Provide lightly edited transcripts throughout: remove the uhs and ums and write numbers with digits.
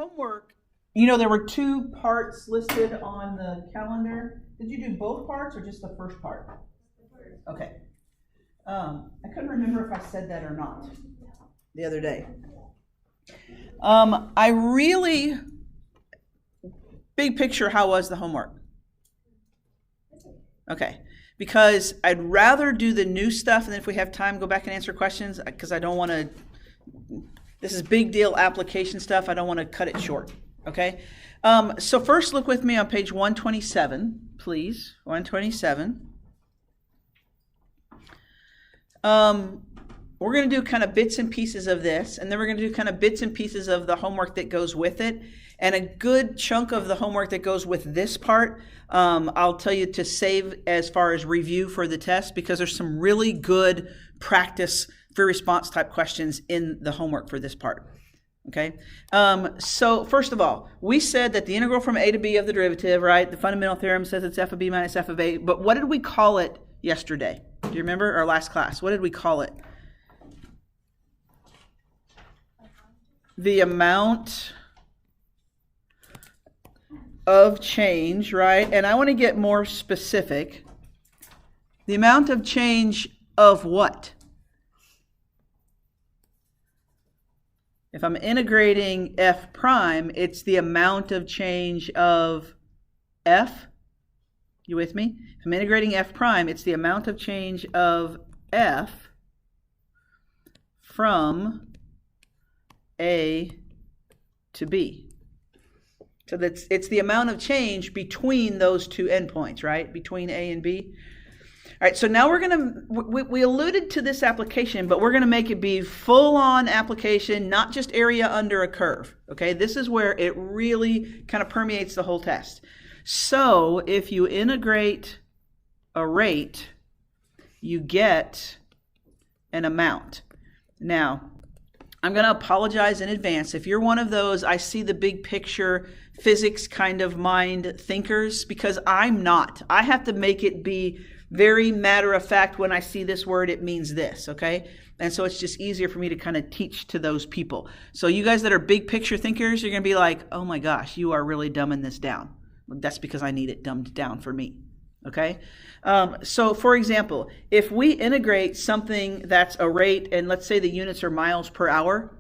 Homework, you know, there were two parts listed on the calendar. Did you do both parts or just the first part? Okay. I couldn't remember if I said that or not the other day. I really, big picture, how was the homework? Okay. Because I'd rather do the new stuff, and then if we have time, go back and answer questions, because I don't want to, this is big deal application stuff. I don't want to cut it short. Okay. So first look with me on page 127, please. 127. We're going to do kind of bits and pieces of this, and then we're going to do kind of bits and pieces of the homework that goes with it. And a good chunk of the homework that goes with this part, I'll tell you to save as far as review for the test, because there's some really good practice free response type questions in the homework for this part. Okay. So first of all, we said that the integral from a to b of the derivative, right? The fundamental theorem says it's f of b minus f of a. But what did we call it yesterday? Do you remember our last class? What did we call it? The amount of change, right? And I want to get more specific. The amount of change of what? If I'm integrating f prime, it's the amount of change of f. You with me? If I'm integrating f prime, it's the amount of change of f from a to b. So it's the amount of change between those two endpoints, right? Between a and b. All right, so now we're going to, we alluded to this application, but we're going to make it be full-on application, not just area under a curve, okay? This is where it really kind of permeates the whole test. So if you integrate a rate, you get an amount. Now, I'm going to apologize in advance. If you're one of those, I see the big picture, physics kind of mind thinkers, because I'm not. I have to make it be very matter of fact. When I see this word, it means this, okay? And so it's just easier for me to kind of teach to those people. So you guys that are big picture thinkers, you're going to be like, oh my gosh, you are really dumbing this down. Well, that's because I need it dumbed down for me, okay? So for example, if we integrate something that's a rate, and let's say the units are miles per hour,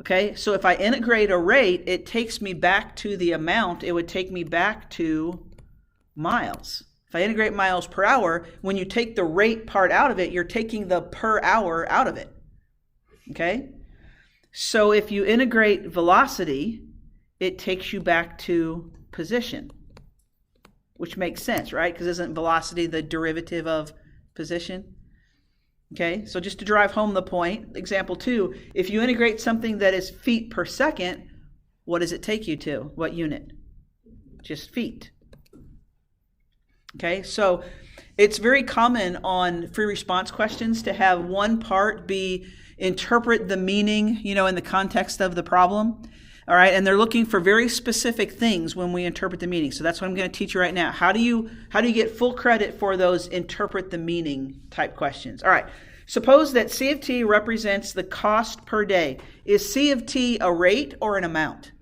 okay? So if I integrate a rate, it takes me back to the amount. It would take me back to miles. If I integrate miles per hour, when you take the rate part out of it, you're taking the per hour out of it, okay? So if you integrate velocity, it takes you back to position, which makes sense, right? Because isn't velocity the derivative of position? Okay, so just to drive home the point, example 2, if you integrate something that is feet per second, what does it take you to? What unit? Just feet. Okay, so it's very common on free response questions to have one part be interpret the meaning, you know, in the context of the problem. All right, and they're looking for very specific things when we interpret the meaning. So that's what I'm going to teach you right now. How do you get full credit for those interpret the meaning type questions? All right, suppose that C of t represents the cost per day. Is C of t a rate or an amount?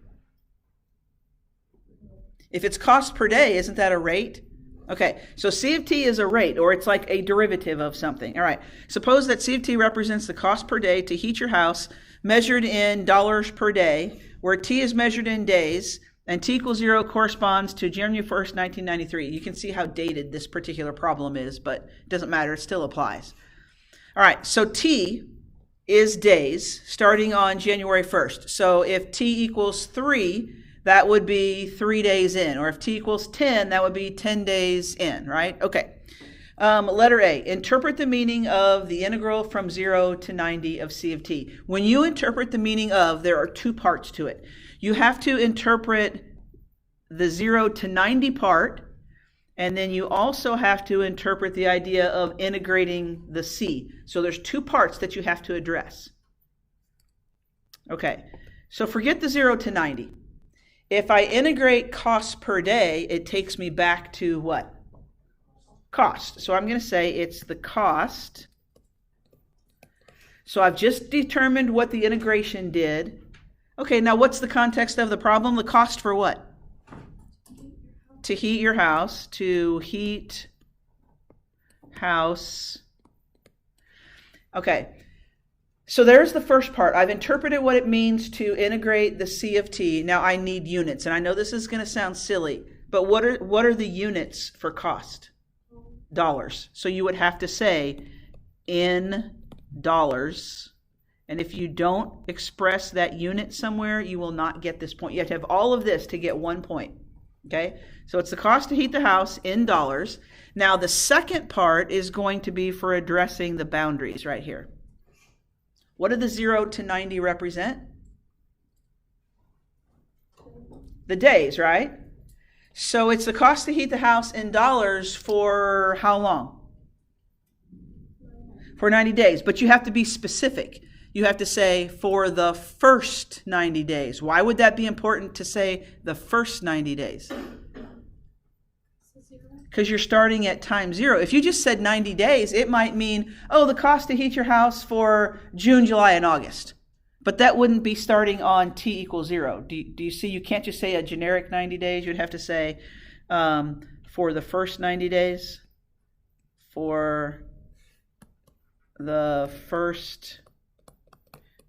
If it's cost per day, isn't that a rate? Okay, so C of t is a rate, or it's like a derivative of something. All right, suppose that C of t represents the cost per day to heat your house measured in dollars per day, where t is measured in days, and t equals 0 corresponds to January 1st, 1993. You can see how dated this particular problem is, but it doesn't matter, it still applies. All right, so t is days starting on January 1st. So if t equals 3, that would be 3 days in. Or if t equals 10, that would be 10 days in, right? Okay. Letter A, interpret the meaning of the integral from 0 to 90 of C of t. When you interpret the meaning of, there are two parts to it. You have to interpret the 0 to 90 part, and then you also have to interpret the idea of integrating the C. So there's two parts that you have to address. Okay, so forget the 0 to 90. If I integrate cost per day, it takes me back to what? Cost. So I'm going to say it's the cost. So I've just determined what the integration did. Okay, now what's the context of the problem? The cost for what? To heat your house. To heat house. Okay, so there's the first part. I've interpreted what it means to integrate the C of T. Now I need units, and I know this is going to sound silly, but what are the units for cost? Dollars. So you would have to say in dollars. And if you don't express that unit somewhere, you will not get this point. You have to have all of this to get 1 point. Okay? So it's the cost to heat the house in dollars. Now the second part is going to be for addressing the boundaries right here. What do the 0 to 90 represent? The days, right? So it's the cost to heat the house in dollars for how long? For 90 days. But you have to be specific. You have to say for the first 90 days. Why would that be important to say the first 90 days? Because you're starting at time 0. If you just said 90 days, it might mean, oh, the cost to heat your house for June, July, and August. But that wouldn't be starting on t equals 0. Do you see? You can't just say a generic 90 days. You'd have to say for the first 90 days. For the first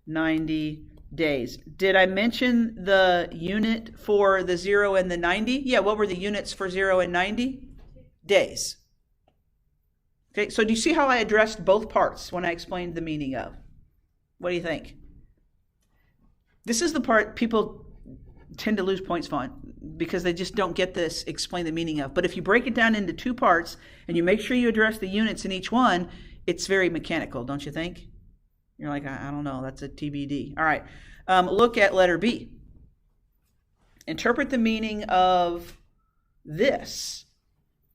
90 days. Did I mention the unit for the 0 and the 90? Yeah, what were the units for 0 and 90? Days. Okay, so do you see how I addressed both parts when I explained the meaning of? What do you think? This is the part people tend to lose points on because they just don't get this explain the meaning of. But if you break it down into two parts and you make sure you address the units in each one, it's very mechanical, don't you think? You're like, I don't know, that's a TBD. All right, look at letter B. Interpret the meaning of this.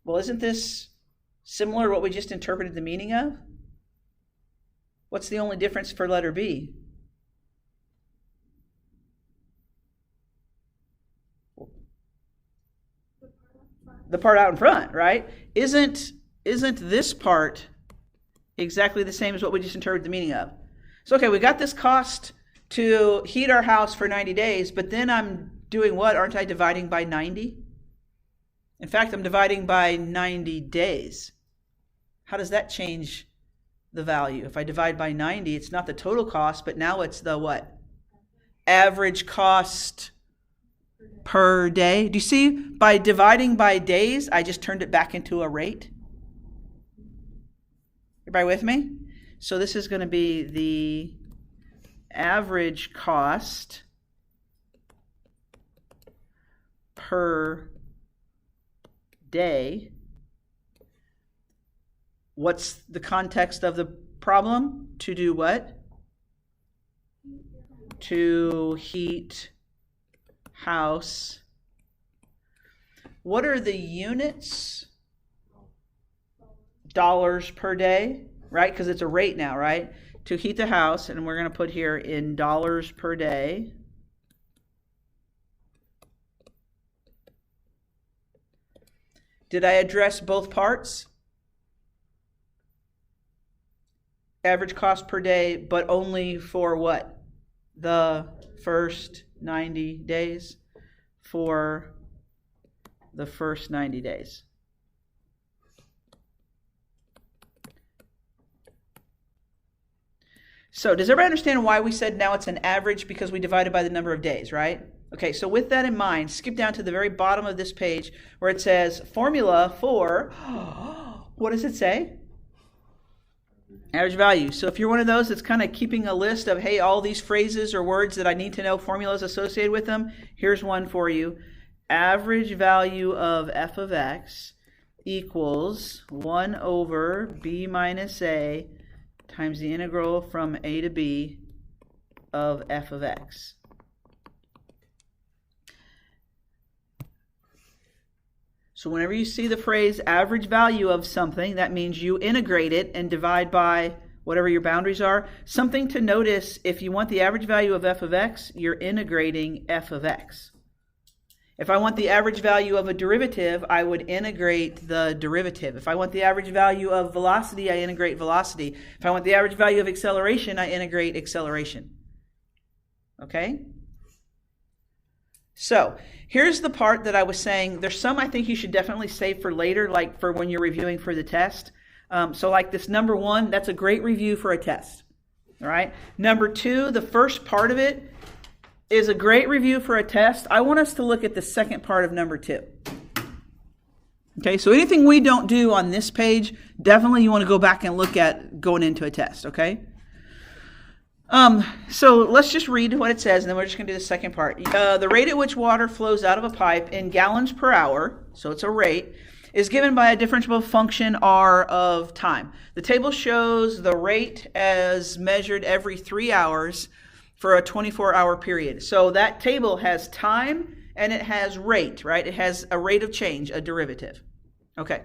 Well, isn't this similar to what we just interpreted the meaning of? What's the only difference for letter B? The part out in front, right? Isn't this part exactly the same as what we just interpreted the meaning of? So, okay, we got this cost to heat our house for 90 days, but then I'm doing what? Aren't I dividing by 90? In fact, I'm dividing by 90 days. How does that change the value? If I divide by 90, it's not the total cost, but now it's the what? Average cost per day. Do you see? By dividing by days, I just turned it back into a rate. Everybody with me? So this is going to be the average cost per day. What's the context of the problem? To do what? To heat house. What are the units? Dollars per day, right? Because it's a rate now, right? To heat the house, and we're going to put here in dollars per day. Did I address both parts? Average cost per day, but only for what? The first 90 days? For the first 90 days. So does everybody understand why we said now it's an average? Because we divided by the number of days, right? Okay, so with that in mind, skip down to the very bottom of this page where it says formula for, what does it say? Average value. So if you're one of those that's kind of keeping a list of, hey, all these phrases or words that I need to know formulas associated with them, here's one for you. Average value of f of x equals 1 over b minus a times the integral from a to b of f of x. So whenever you see the phrase average value of something, that means you integrate it and divide by whatever your boundaries are. Something to notice, if you want the average value of f of x, you're integrating f of x. If I want the average value of a derivative, I would integrate the derivative. If I want the average value of velocity, I integrate velocity. If I want the average value of acceleration, I integrate acceleration. Okay? So here's the part that I was saying. There's some I think you should definitely save for later, like for when you're reviewing for the test. So like this number 1, that's a great review for a test. All right. Number 2, the first part of it is a great review for a test. I want us to look at the second part of number 2. Okay, so anything we don't do on this page, definitely you want to go back and look at going into a test, okay? So let's just read what it says, and then we're just going to do the second part. The rate at which water flows out of a pipe in gallons per hour, so it's a rate, is given by a differentiable function r of time. The table shows the rate as measured every 3 hours for a 24-hour period. So that table has time and it has rate, right? It has a rate of change, a derivative. Okay.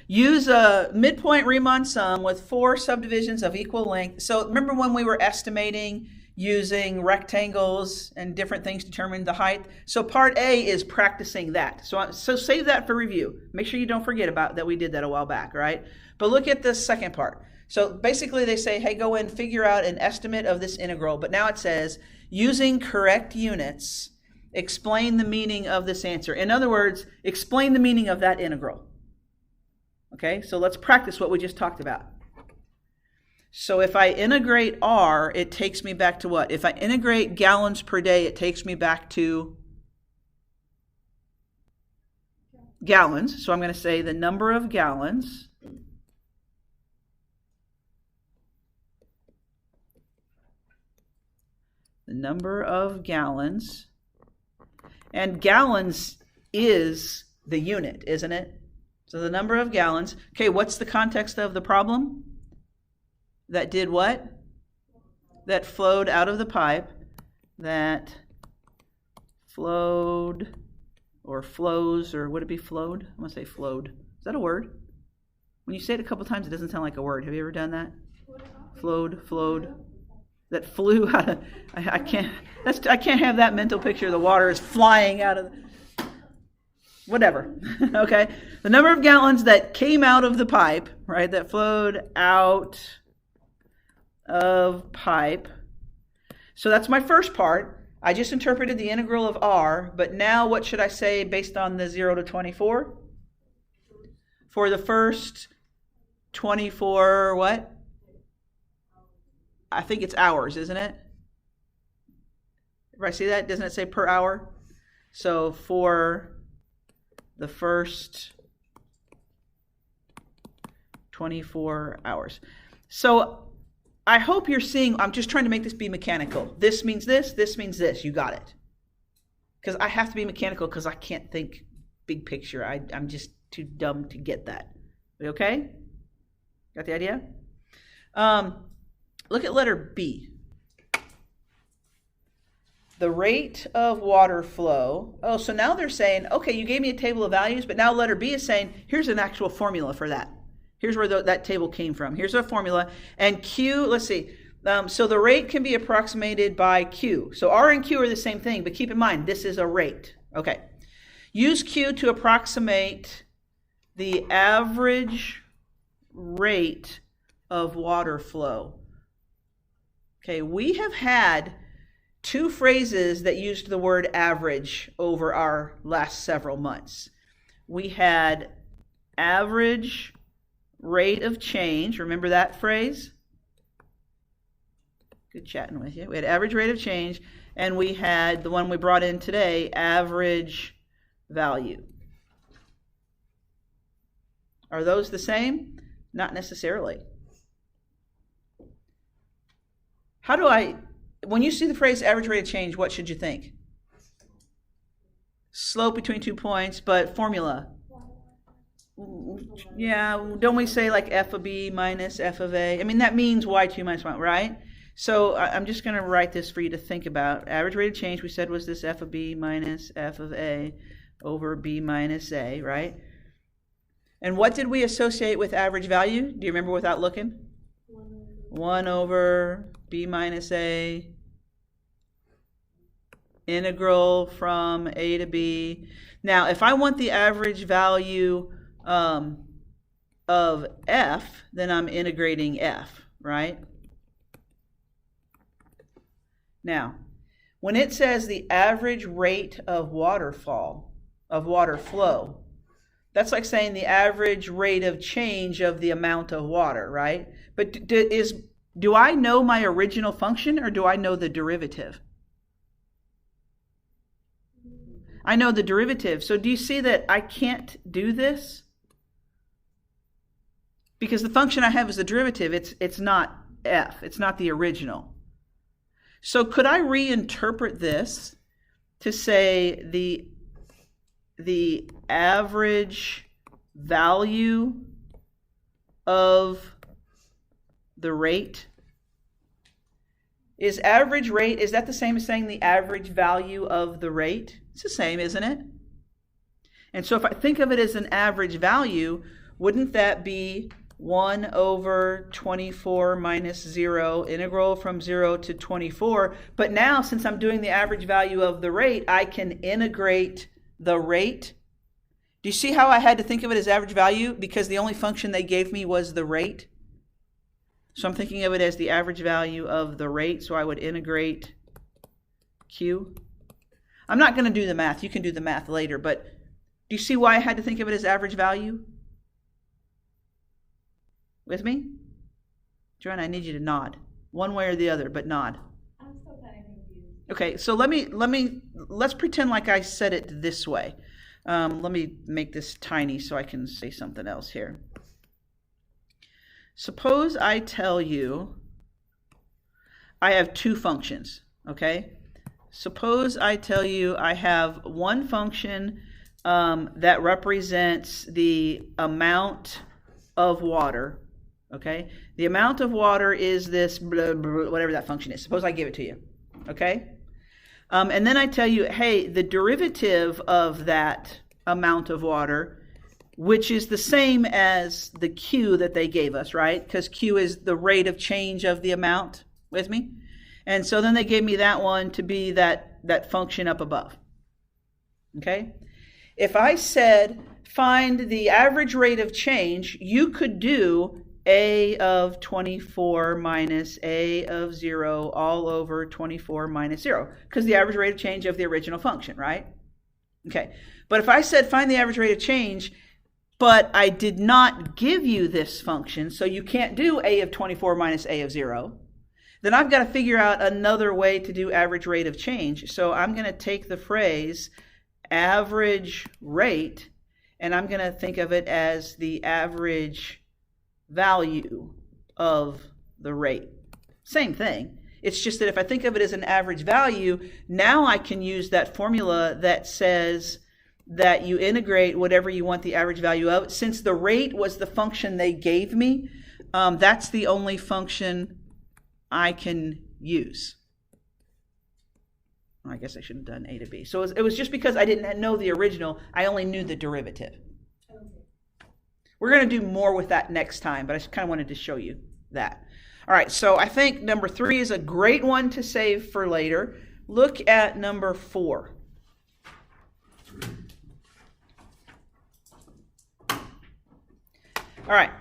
Use a midpoint Riemann sum with 4 subdivisions of equal length. So remember when we were estimating using rectangles and different things to determine the height? So part A is practicing that. So save that for review. Make sure you don't forget about that we did that a while back, right? But look at the second part. So basically they say, hey, go and figure out an estimate of this integral. But now it says, using correct units, explain the meaning of this answer. In other words, explain the meaning of that integral. Okay, so let's practice what we just talked about. So if I integrate R, it takes me back to what? If I integrate gallons per day, it takes me back to gallons. So I'm going to say the number of gallons and gallons is the unit, isn't it? So the number of gallons. Okay, what's the context of the problem? That did what? That flowed out of the pipe. That flowed or flows, or would it be flowed? I want to say flowed. Is that a word? When you say it a couple times, it doesn't sound like a word. Have you ever done that? Flowed. That flew out of, I can't have that mental picture. The water is flying out of, whatever. Okay. The number of gallons that came out of the pipe, right? That flowed out of pipe. So that's my first part. I just interpreted the integral of R, but now what should I say based on the 0 to 24? For the first 24, what? I think it's hours, isn't it? Everybody see that? Doesn't it say per hour? So for the first 24 hours. So I hope you're seeing, I'm just trying to make this be mechanical. This means this means this. You got it. Because I have to be mechanical because I can't think big picture. I'm just too dumb to get that. We okay? Got the idea? Look at letter B. The rate of water flow. Oh, so now they're saying, okay, you gave me a table of values, but now letter B is saying, here's an actual formula for that. Here's where that table came from. Here's a formula. And Q, let's see. So the rate can be approximated by Q. So R and Q are the same thing, but keep in mind, this is a rate. Okay. Use Q to approximate the average rate of water flow. Okay, we have had 2 phrases that used the word average over our last several months. We had average rate of change. Remember that phrase? Good chatting with you. We had average rate of change, and we had the one we brought in today, average value. Are those the same? Not necessarily. When you see the phrase average rate of change, what should you think? Slope between 2 points, but formula. Yeah, don't we say like f of b minus f of a? I mean, that means y2 minus 1, right? So I'm just going to write this for you to think about. Average rate of change, we said, was this f of b minus f of a over b minus a, right? And what did we associate with average value? Do you remember without looking? 1 over b minus a, integral from a to b. Now, if I want the average value of f, then I'm integrating f, right? Now, when it says the average rate of water flow, that's like saying the average rate of change of the amount of water, right? But do I know my original function or do I know the derivative? I know the derivative. So do you see that I can't do this? Because the function I have is the derivative. It's not f. It's not the original. So could I reinterpret this to say the average value of the rate? Is average rate, is that the same as saying the average value of the rate? It's the same, isn't it? And so if I think of it as an average value, wouldn't that be 1 over 24 minus 0, integral from 0 to 24? But now, since I'm doing the average value of the rate, I can integrate the rate. Do you see how I had to think of it as average value? Because the only function they gave me was the rate. So I'm thinking of it as the average value of the rate. So I would integrate Q. I'm not going to do the math. You can do the math later. But do you see why I had to think of it as average value? With me? Joanna, I need you to nod. One way or the other, but nod. I'm still kind of confused. Okay, so let's pretend like I said it this way. Let me make this tiny so I can say something else here. Suppose I tell you I have two functions, okay? Suppose I tell you I have one function that represents the amount of water, okay? The amount of water is this, blah, blah, whatever that function is. Suppose I give it to you, okay? And then I tell you, hey, the derivative of that amount of water, which is the same as the Q that they gave us, right? Because Q is the rate of change of the amount, with me? And so then they gave me that one to be that function up above, okay? If I said, find the average rate of change, you could do A of 24 minus A of 0 all over 24 minus 0, because the average rate of change of the original function, right? Okay, but if I said find the average rate of change, but I did not give you this function, so you can't do A of 24 minus A of 0, then I've got to figure out another way to do average rate of change. So I'm going to take the phrase average rate, and I'm going to think of it as the average value of the rate. Same thing. It's just that if I think of it as an average value, now I can use that formula that says that you integrate whatever you want the average value of. Since the rate was the function they gave me, that's the only function I can use. I guess I should have done A to B. So it was just because I didn't know the original, I only knew the derivative. Okay. We're going to do more with that next time, but I just kind of wanted to show you that. All right, so I think number 3 is a great one to save for later. Look at number 4. All right,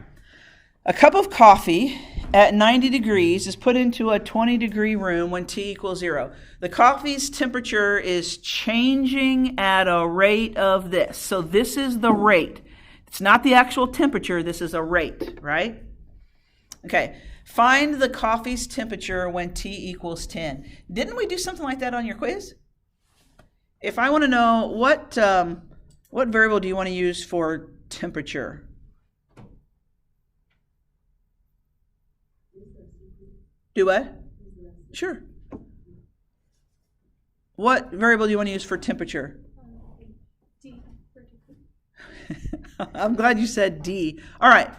a cup of coffee at 90 degrees is put into a 20-degree room when T equals 0. The coffee's temperature is changing at a rate of this. So this is the rate. It's not the actual temperature. This is a rate, right? Okay. Find the coffee's temperature when T equals 10. Didn't we do something like that on your quiz? If I want to know what variable do you want to use for temperature? Do what? Sure. What variable do you want to use for temperature? D. I'm glad you said D. All right.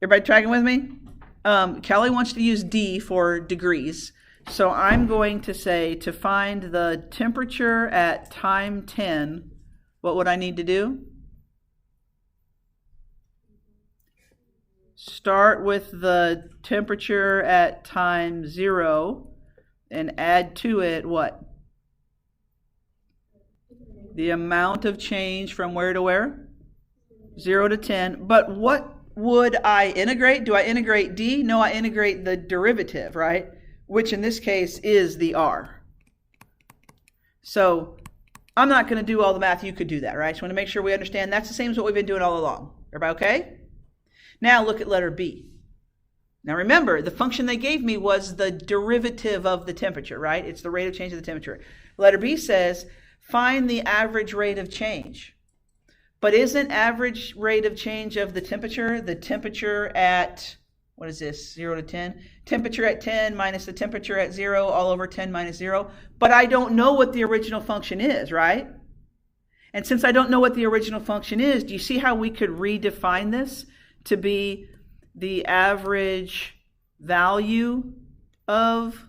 Everybody tracking with me? Kelly wants to use D for degrees. So I'm going to say to find the temperature at time 10, what would I need to do? Start with the temperature at time 0 and add to it what? The amount of change from where to where? 0 to 10. But what would I integrate? Do I integrate D? No, I integrate the derivative, right? Which in this case is the R. So I'm not going to do all the math. You could do that, right? Just want to make sure we understand that's the same as what we've been doing all along. Everybody okay? Now look at letter B. Now remember, the function they gave me was the derivative of the temperature, right? It's the rate of change of the temperature. Letter B says, find the average rate of change. But isn't average rate of change of the temperature at, what is this, 0 to 10? Temperature at 10 minus the temperature at 0, all over 10 minus 0. But I don't know what the original function is, right? And since I don't know what the original function is, do you see how we could redefine this to be the average value of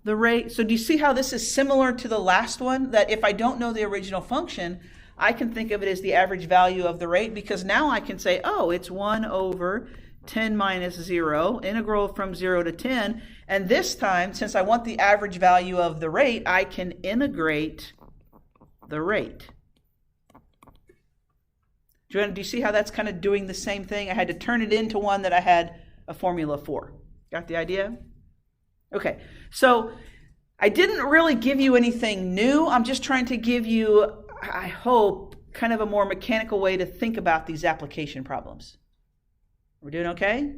the rate? So do you see how this is similar to the last one? That if I don't know the original function, I can think of it as the average value of the rate, because now I can say, oh, it's 1 over 10 minus 0, integral from 0 to 10. And this time, since I want the average value of the rate, I can integrate the rate. Do you see how that's kind of doing the same thing? I had to turn it into one that I had a formula for. Got the idea? Okay, so I didn't really give you anything new. I'm just trying to give you, I hope, kind of a more mechanical way to think about these application problems. We're doing okay?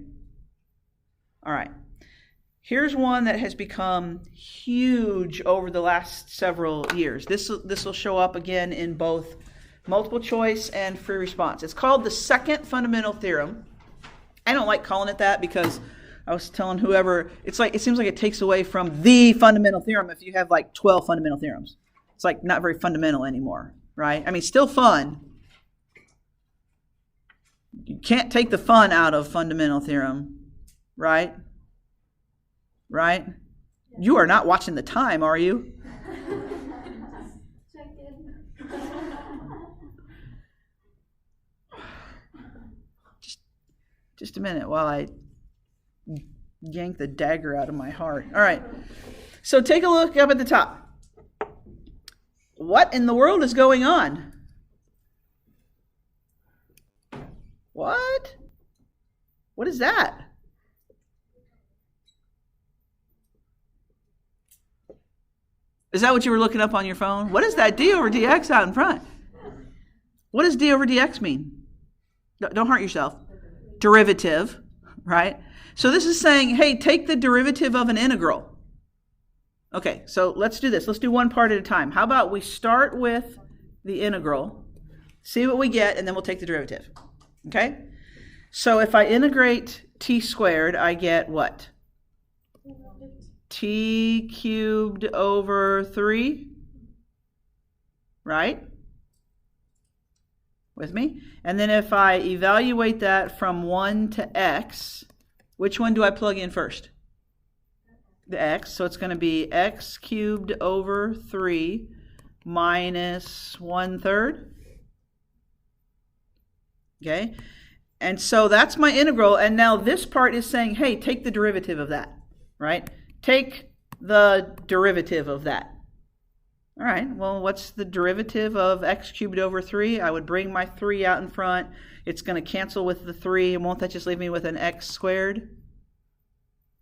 All right. Here's one that has become huge over the last several years. This will show up again in both multiple choice and free response. It's called the second fundamental theorem. I don't like calling it that because I was telling whoever, it seems like it takes away from the fundamental theorem if you have like 12 fundamental theorems. It's like not very fundamental anymore, right? I mean, still fun. You can't take the fun out of fundamental theorem, right? Right? You are not watching the time, are you? Check in. Just a minute while I yank the dagger out of my heart. All right. So take a look up at the top. What in the world is going on? What? What is that? Is that what you were looking up on your phone? What is that d over dx out in front? What does d over dx mean? Don't hurt yourself. Derivative, right? So this is saying, hey, take the derivative of an integral. Okay, so let's do this. Let's do one part at a time. How about we start with the integral, see what we get, and then we'll take the derivative. Okay? So if I integrate t squared, I get what? T cubed over 3, right? With me? And then if I evaluate that from 1 to x, which one do I plug in first? The x. So it's going to be x cubed over 3 minus 1/3. Okay? And so that's my integral. And now this part is saying, hey, take the derivative of that, right? Take the derivative of that. All right, well, what's the derivative of x cubed over 3? I would bring my 3 out in front. It's going to cancel with the 3. And won't that just leave me with an x squared?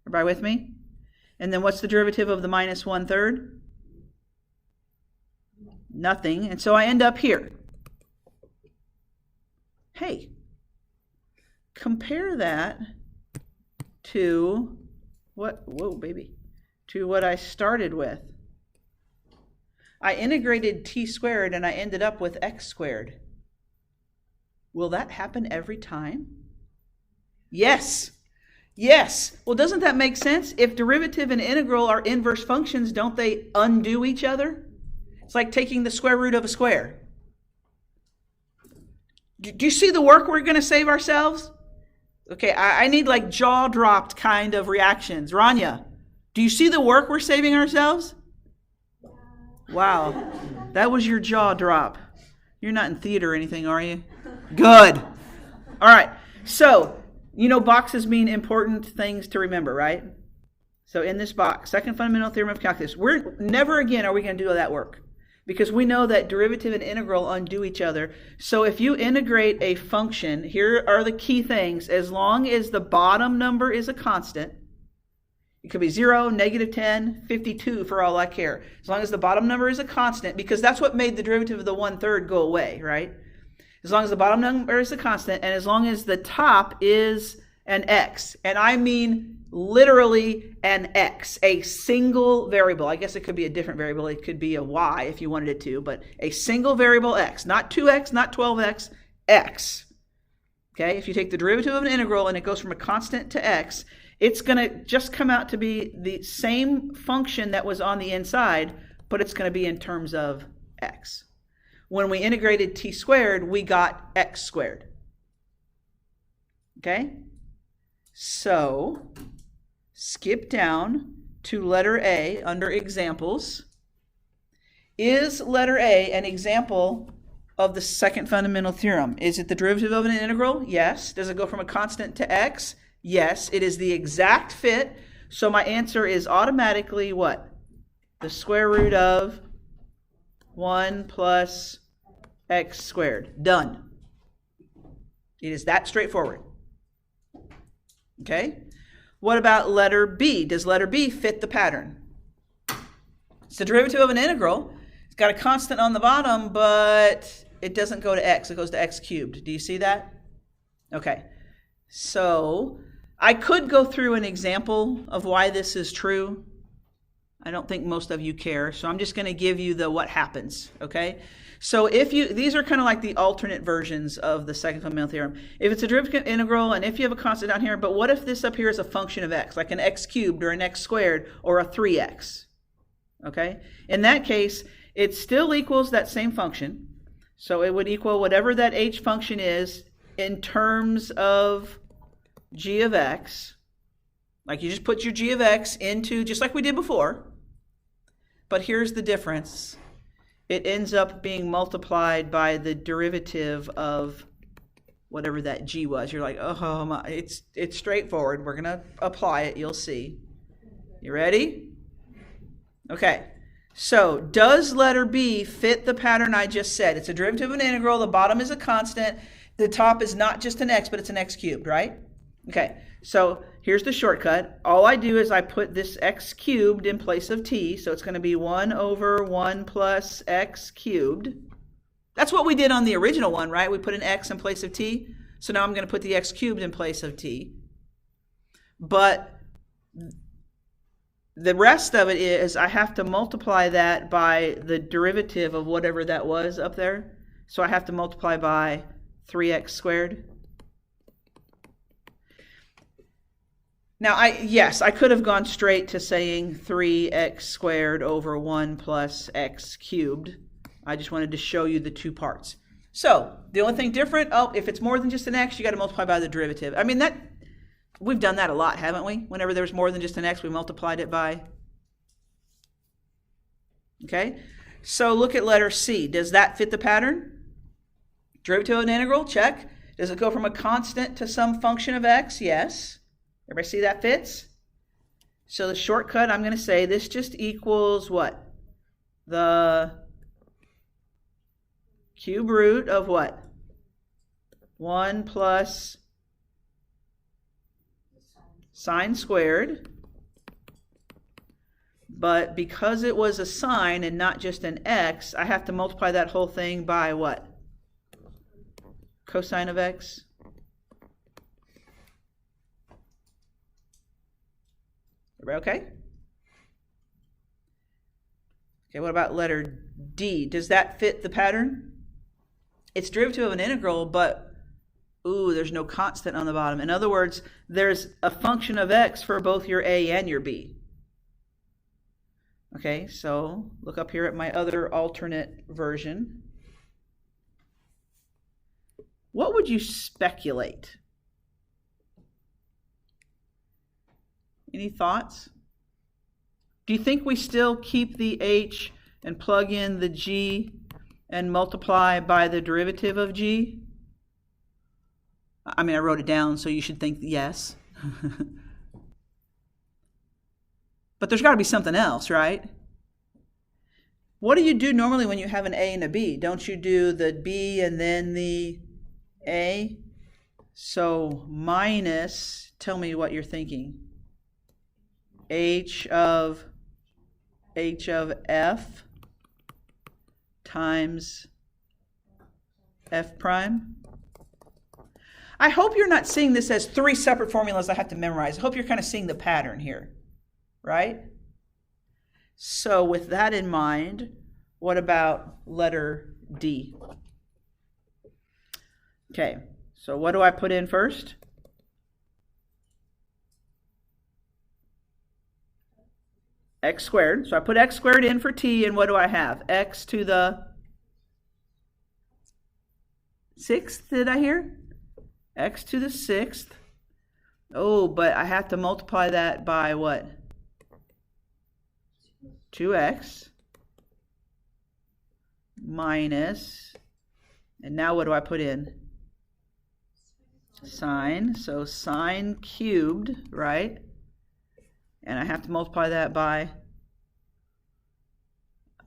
Everybody with me? And then what's the derivative of the minus 1/3? Nothing. And so I end up here. Hey, compare that to what? Whoa, baby. To what I started with. I integrated t squared and I ended up with x squared. Will that happen every time? Yes. Yes. Well, doesn't that make sense? If derivative and integral are inverse functions, don't they undo each other? It's like taking the square root of a square. Do you see the work we're going to save ourselves? Okay, I need like jaw-dropped kind of reactions. Rania, do you see the work we're saving ourselves? Wow, that was your jaw drop. You're not in theater or anything, are you? Good. All right, so you know boxes mean important things to remember, right? So in this box, second fundamental theorem of calculus, we're never again are we going to do that work, because we know that derivative and integral undo each other. So if you integrate a function, here are the key things. As long as the bottom number is a constant, It could be 0, -10, 52 for all I care. As long as the bottom number is a constant, because that's what made the derivative of the 1/3 go away, right? As long as the bottom number is a constant, and as long as the top is an x, and I mean literally an x, a single variable. I guess it could be a different variable. It could be a y if you wanted it to, but a single variable x, not 2x, not 12x, x. Okay, if you take the derivative of an integral and it goes from a constant to x, it's going to just come out to be the same function that was on the inside, but it's going to be in terms of x. When we integrated t squared, we got x squared. Okay? So, skip down to letter A under examples. Is letter A an example of the second fundamental theorem? Is it the derivative of an integral? Yes. Does it go from a constant to x? Yes. It is the exact fit. So my answer is automatically what? The square root of 1 plus x squared. Done. It is that straightforward. Okay? What about letter B? Does letter B fit the pattern? It's the derivative of an integral. It's got a constant on the bottom, but it doesn't go to x. It goes to x cubed. Do you see that? Okay. So I could go through an example of why this is true. I don't think most of you care, so I'm just going to give you the what happens, okay? So if you, these are kind of like the alternate versions of the second fundamental theorem. If it's a derivative integral, and if you have a constant down here, but what if this up here is a function of x, like an x cubed or an x squared or a 3x, okay? In that case, it still equals that same function. So it would equal whatever that h function is in terms of g of x. Like you just put your g of x into, just like we did before. But here's the difference. It ends up being multiplied by the derivative of whatever that g was. You're like, oh, my, it's straightforward. We're going to apply it. You'll see. You ready? Okay. So does letter B fit the pattern I just said? It's a derivative of an integral. The bottom is a constant. The top is not just an x, but it's an x cubed, right? Okay. So here's the shortcut. All I do is I put this x cubed in place of t. So it's going to be 1 over 1 plus x cubed. That's what we did on the original one, right? We put an x in place of t. So now I'm going to put the x cubed in place of t. But the rest of it is I have to multiply that by the derivative of whatever that was up there. So I have to multiply by 3x squared. Now, yes, I could have gone straight to saying 3x squared over 1 plus x cubed. I just wanted to show you the two parts. So, the only thing different, if it's more than just an x, you got to multiply by the derivative. I mean, we've done that a lot, haven't we? Whenever there's more than just an x, we multiplied it by. Okay? So, look at letter C. Does that fit the pattern? Derivative of an integral? Check. Does it go from a constant to some function of x? Yes. Everybody see that fits? So the shortcut, I'm going to say this just equals what? The cube root of what? 1 plus sine squared. But because it was a sine and not just an x, I have to multiply that whole thing by what? Cosine of x. Okay? Okay, what about letter D? Does that fit the pattern? It's derivative of an integral, but, there's no constant on the bottom. In other words, there's a function of x for both your A and your B. Okay, so look up here at my other alternate version. What would you speculate? Any thoughts? Do you think we still keep the h and plug in the g and multiply by the derivative of g? I mean, I wrote it down, so you should think yes. But there's got to be something else, right? What do you do normally when you have an a and a b? Don't you do the b and then the a? So minus, tell me what you're thinking. h of f times f prime. I hope you're not seeing this as three separate formulas I have to memorize. I hope you're kind of seeing the pattern here, right? So with that in mind, what about letter D? Okay, so what do I put in first? X squared. So I put x squared in for t, and what do I have? X to the 6th, did I hear? X to the 6th. Oh, but I have to multiply that by what? 2x minus, and now what do I put in? Sine. So sine cubed, right? And I have to multiply that by,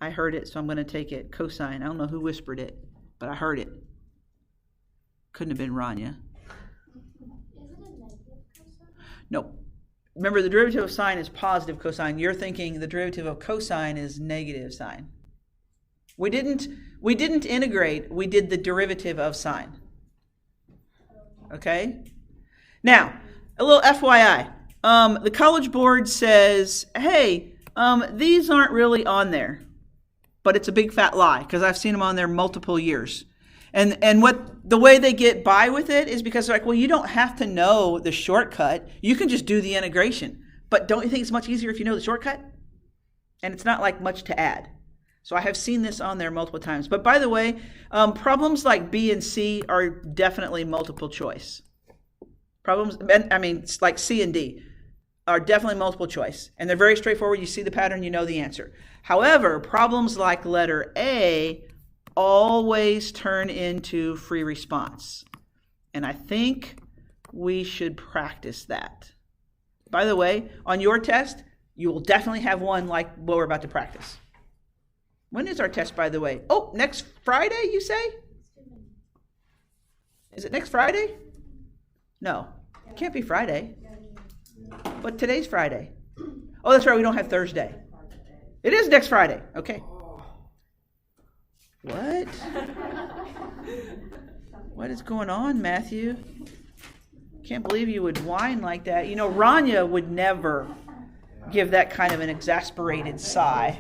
I heard it, so I'm going to take it, cosine. I don't know who whispered it, but I heard it. Couldn't have been Rania. Is it a negative cosine? No. Remember, the derivative of sine is positive cosine. You're thinking the derivative of cosine is negative sine. We didn't integrate, we did the derivative of sine. Okay? Now, a little FYI. The College Board says, hey, these aren't really on there. But it's a big fat lie, because I've seen them on there multiple years. And what the way they get by with it is because they're like, well, you don't have to know the shortcut. You can just do the integration. But don't you think it's much easier if you know the shortcut? And it's not like much to add. So I have seen this on there multiple times. But by the way, problems like B and C are definitely multiple choice. Problems, I mean, like C and D are definitely multiple choice. And they're very straightforward. You see the pattern, you know the answer. However, problems like letter A always turn into free response. And I think we should practice that. By the way, on your test, you will definitely have one like what we're about to practice. When is our test, by the way? Oh, next Friday, you say? Is it next Friday? No, it can't be Friday. But today's Friday. Oh, that's right, we don't have Thursday. It is next Friday. Okay. What? What is going on, Matthew? Can't believe you would whine like that. You know, Rania would never give that kind of an exasperated sigh.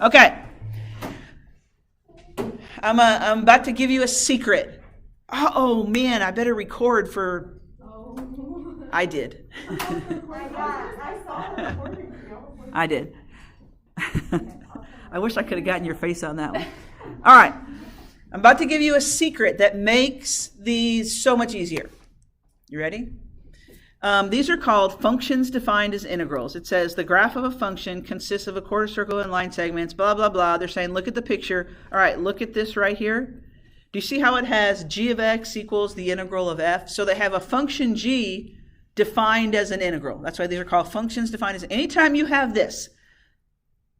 Okay. I'm about to give you a secret. Oh, man, I better record for... I did. I did. I wish I could have gotten your face on that one. All right. I'm about to give you a secret that makes these so much easier. You ready? These are called functions defined as integrals. It says the graph of a function consists of a quarter circle and line segments, blah, blah, blah. They're saying, look at the picture. All right, look at this right here. Do you see how it has g of x equals the integral of f? So they have a function g defined as an integral. That's why these are called functions defined as. Anytime you have this,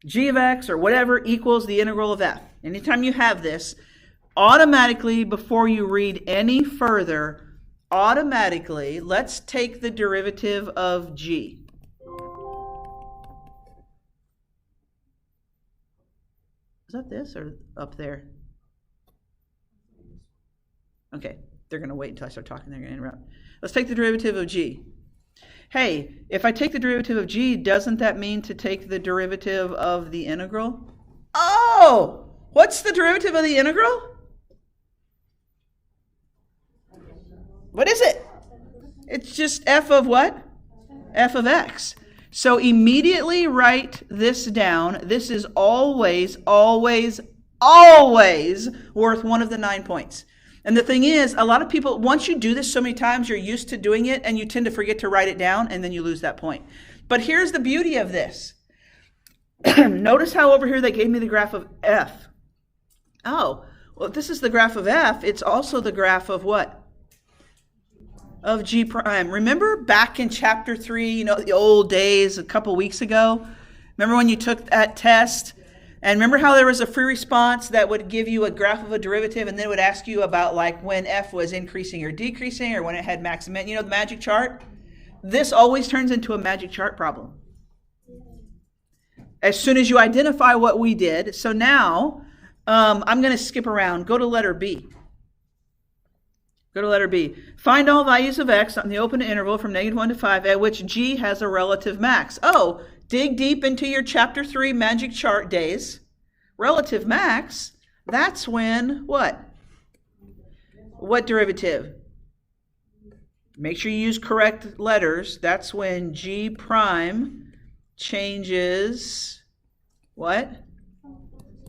g of x or whatever equals the integral of f. Anytime you have this, automatically, before you read any further, automatically, let's take the derivative of g. Is that this or up there? Okay, they're going to wait until I start talking. They're going to interrupt. Let's take the derivative of g. Hey, if I take the derivative of g, doesn't that mean to take the derivative of the integral? Oh! What's the derivative of the integral? What is it? It's just f of what? F of x. So immediately write this down. This is always, always, always worth one of the 9 points. And the thing is, a lot of people, once you do this so many times, you're used to doing it, and you tend to forget to write it down, and then you lose that point. But here's the beauty of this. Notice how over here they gave me the graph of f. Oh, well, if this is the graph of f, it's also the graph of what? Of g prime. Remember back in chapter 3, you know, the old days, a couple weeks ago? Remember when you took that test? And remember how there was a free response that would give you a graph of a derivative, and then it would ask you about like when f was increasing or decreasing, or when it had maximum, you know, the magic chart? This always turns into a magic chart problem. as soon as you identify what we did. So now I'm going to skip around. Go to letter B. Go to letter B. Find all values of x on the open interval from -1 to 5 at which g has a relative max. Oh, dig deep into your chapter 3 magic chart days. Relative max, that's when what? What derivative? Make sure you use correct letters. That's when g prime changes what?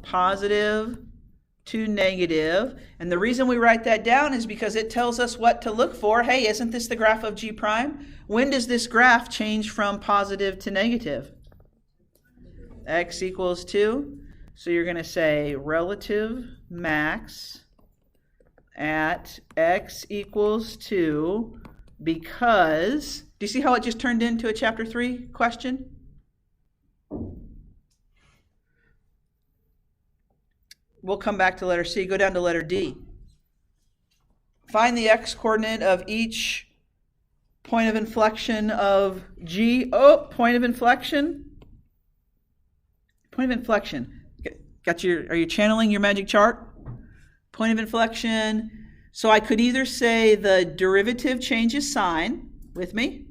Positive to negative. And the reason we write that down is because it tells us what to look for. Hey, isn't this the graph of g prime? When does this graph change from positive to negative? X equals 2. So you're going to say relative max at x equals 2 because, do you see how it just turned into a chapter 3 question? We'll come back to letter C. Go down to letter D. Find the x-coordinate of each point of inflection of G. Oh, point of inflection. Point of inflection. Are you channeling your magic chart? Point of inflection. So I could either say the derivative changes sign with me.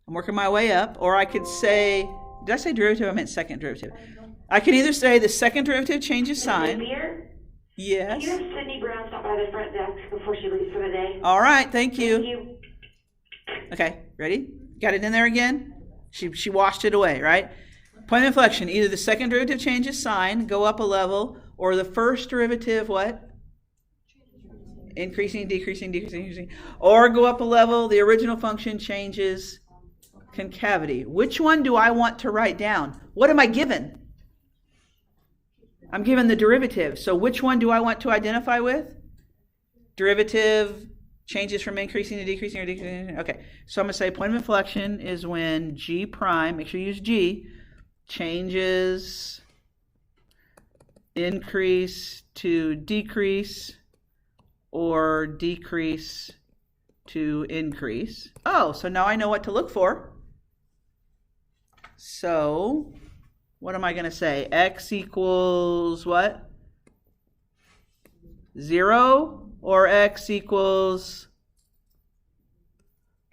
I'm working my way up. Or I could say, did I say derivative? I meant second derivative. I can either say the second derivative changes sign. Yes. Can you have Sydney Brown stop by the front desk before she leaves for the day? All right, thank you. Thank you. Okay, ready? Got it in there again? She washed it away, right? Point of inflection, either the second derivative changes sign, go up a level, or the first derivative, what? Increasing, decreasing, decreasing, decreasing. Or go up a level, the original function changes concavity. Which one do I want to write down? What am I given? I'm given the derivative. So which one do I want to identify with? Derivative changes from increasing to decreasing or decreasing. Okay, so I'm going to say point of inflection is when g prime, make sure you use g, changes increase to decrease or decrease to increase. Oh, so now I know what to look for. So what am I going to say? X equals what? 0 or x equals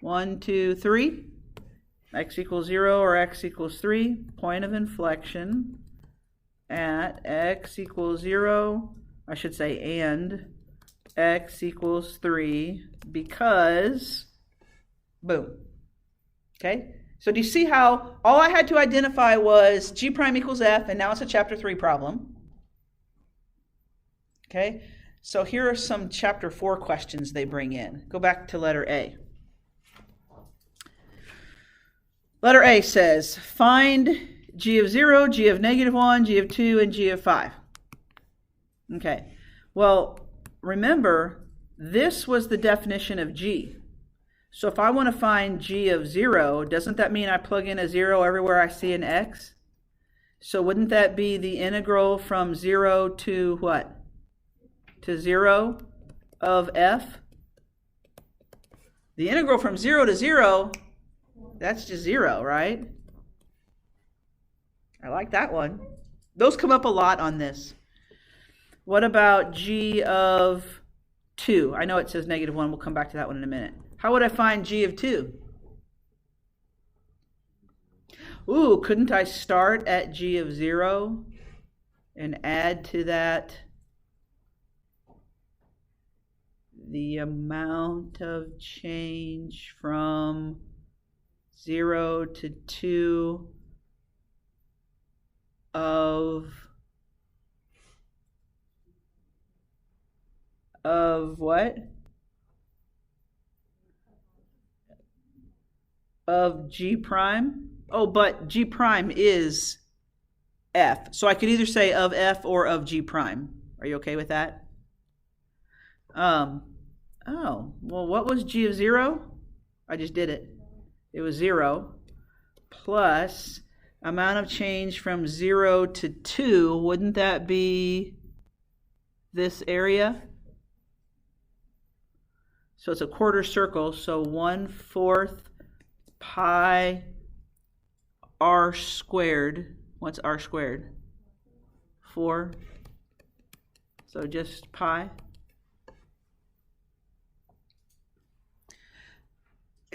1, 2, 3? X equals 0 or x equals 3. Point of inflection at x equals 0. I should say and x equals 3 because, boom. Okay? So do you see how all I had to identify was g prime equals f, and now it's a chapter 3 problem. Okay? So here are some chapter 4 questions they bring in. Go back to letter A. Letter A says, find g of 0, g of -1, g of 2, and g of 5. Okay. Well, remember, this was the definition of g. So if I want to find g of 0, doesn't that mean I plug in a 0 everywhere I see an x? So wouldn't that be the integral from 0 to what? To 0 of f? The integral from 0 to 0, that's just 0, right? I like that one. Those come up a lot on this. What about g of 2? I know it says -1. We'll come back to that one in a minute. How would I find g of 2? Ooh, couldn't I start at g of 0 and add to that the amount of change from 0 to 2 of what? Of g prime? Oh, but g prime is f. So I could either say of f or of g prime. Are you okay with that? Oh, well, what was g of 0? I just did it. It was 0 plus amount of change from 0 to 2. Wouldn't that be this area? So it's a quarter circle, so 1/4 pi r squared. What's r squared? 4. So just pi.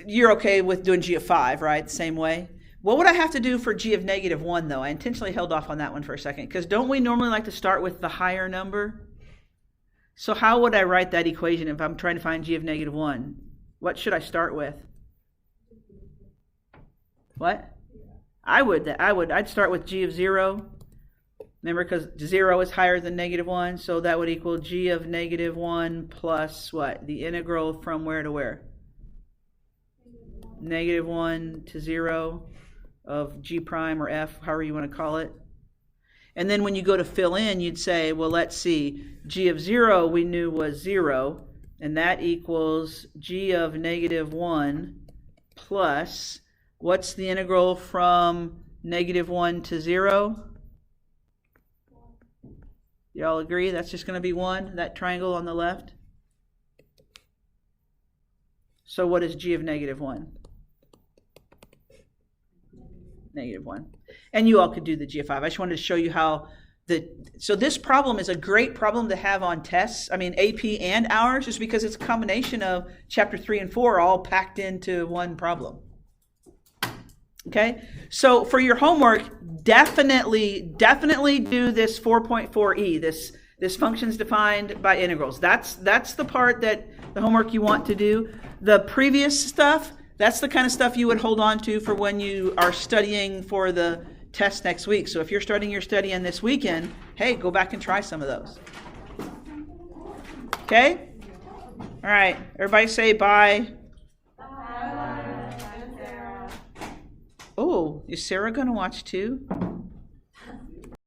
You're okay with doing g of 5, right? The same way. What would I have to do for g of negative 1, though? I intentionally held off on that one for a second, because don't we normally like to start with the higher number? So how would I write that equation if I'm trying to find g of negative 1? What should I start with? What? I'd start with g of 0. Remember, because 0 is higher than negative 1, so that would equal g of negative 1 plus what? The integral from where to where? Negative 1 to 0 of g prime or f, however you want to call it. And then when you go to fill in, you'd say, well, let's see, g of 0 we knew was 0, and that equals g of negative 1 plus, what's the integral from negative 1 to 0? Y'all agree that's just going to be 1, that triangle on the left? So what is g of negative 1? Negative 1. And you all could do the g of 5. I just wanted to show you how so this problem is a great problem to have on tests. I mean, AP and ours, just because it's a combination of chapter 3 and 4 all packed into one problem. Okay? So for your homework, definitely do this 4.4e, this functions defined by integrals. That's the part that the homework you want to do. The previous stuff, that's the kind of stuff you would hold on to for when you are studying for the test next week. So if you're starting your study in this weekend, hey, go back and try some of those. Okay? All right. Everybody say bye. Bye. Oh, is Sarah going to watch too?